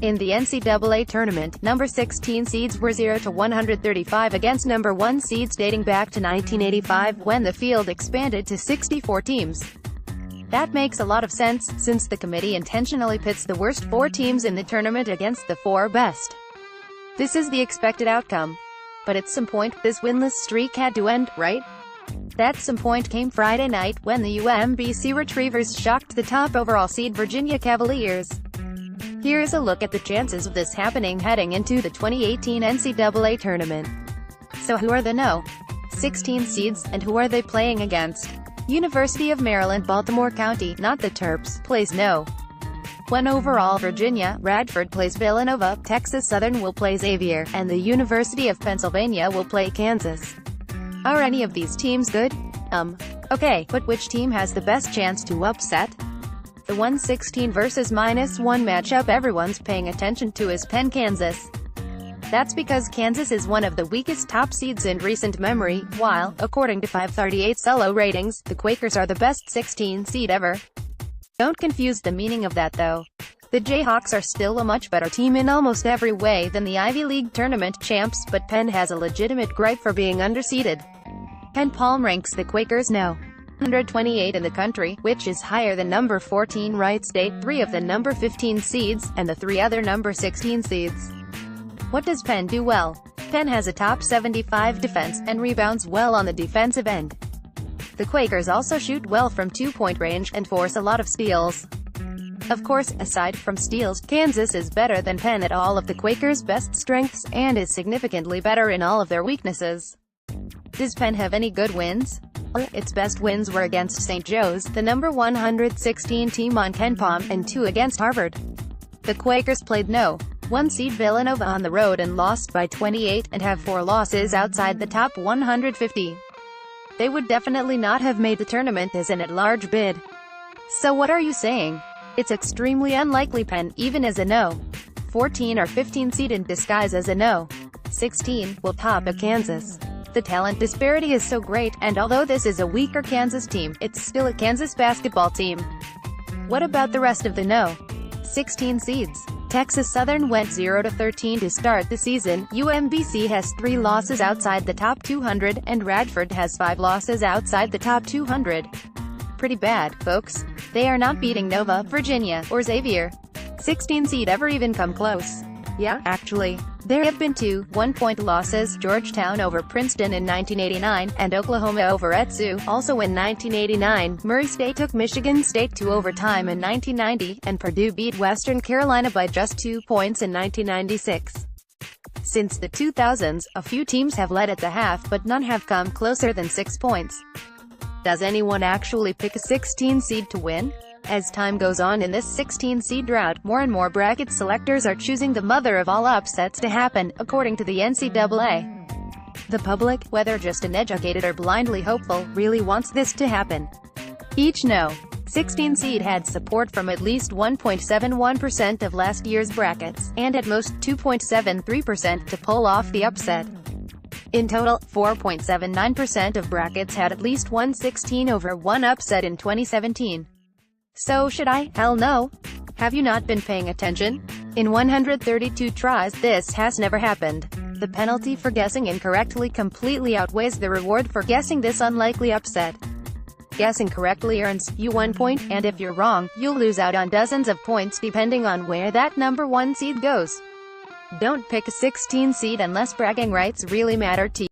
In the NCAA tournament, number 16 seeds were 0 to 135 against number 1 seeds dating back to 1985 when the field expanded to 64 teams. That makes a lot of sense, since the committee intentionally pits the worst 4 teams in the tournament against the 4 best. This is the expected outcome. But at some point, this winless streak had to end, right? That some point came Friday night, when the UMBC Retrievers shocked the top overall seed Virginia Cavaliers. Here's a look at the chances of this happening heading into the 2018 NCAA tournament. So who are the No. 16 seeds, and who are they playing against? University of Maryland Baltimore County, not the Terps, plays No. 1 overall Virginia. Radford plays Villanova, Texas Southern will play Xavier, and the University of Pennsylvania will play Kansas. Are any of these teams good? Okay, but which team has the best chance to upset? The 116 versus -1 matchup everyone's paying attention to is Penn Kansas. That's because Kansas is one of the weakest top seeds in recent memory, while, according to 538 Solo ratings, the Quakers are the best 16 seed ever. Don't confuse the meaning of that though. The Jayhawks are still a much better team in almost every way than the Ivy League tournament champs, but Penn has a legitimate gripe for being underseeded. Ken Palm ranks the Quakers No. 128 in the country, which is higher than number 14 Wright State, 3 of the number 15 seeds, and the 3 other number 16 seeds. What does Penn do well? Penn has a top 75 defense, and rebounds well on the defensive end. The Quakers also shoot well from 2-point range, and force a lot of steals. Of course, aside from steals, Kansas is better than Penn at all of the Quakers' best strengths, and is significantly better in all of their weaknesses. Does Penn have any good wins? Its best wins were against St. Joe's, the number 116 team on Ken Palm, and 2 against Harvard. The Quakers played No. 1 seed Villanova on the road and lost by 28, and have 4 losses outside the top 150. They would definitely not have made the tournament as an at-large bid. So what are you saying? It's extremely unlikely Penn, even as a No. 14 or 15 seed in disguise as a No. 16, will top a Kansas. The talent disparity is so great, and although this is a weaker Kansas team, it's still a Kansas basketball team. What about the rest of the No. 16 seeds? Texas Southern went 0 to 13 to start the season, UMBC has 3 losses outside the top 200, and Radford has 5 losses outside the top 200. Pretty bad, folks. They are not beating Nova, Virginia, or Xavier. 16 seed ever even come close? Yeah, actually. There have been 2 one-point losses, Georgetown over Princeton in 1989, and Oklahoma over ETSU, also in 1989. Murray State took Michigan State to overtime in 1990, and Purdue beat Western Carolina by just 2 points in 1996. Since the 2000s, a few teams have led at the half, but none have come closer than 6 points. Does anyone actually pick a 16 seed to win? As time goes on in this 16-seed drought, more and more bracket selectors are choosing the mother of all upsets to happen, according to the NCAA. The public, whether just uneducated or blindly hopeful, really wants this to happen. Each No. 16 seed had support from at least 1.71% of last year's brackets, and at most 2.73% to pull off the upset. In total, 4.79% of brackets had at least 116 over 1 upset in 2017. So should I? Hell no. Have you not been paying attention? In 132 tries, this has never happened. The penalty for guessing incorrectly completely outweighs the reward for guessing this unlikely upset. Guessing correctly earns you 1 point, and if you're wrong, you'll lose out on dozens of points depending on where that number 1 seed goes. Don't pick a 16 seed unless bragging rights really matter to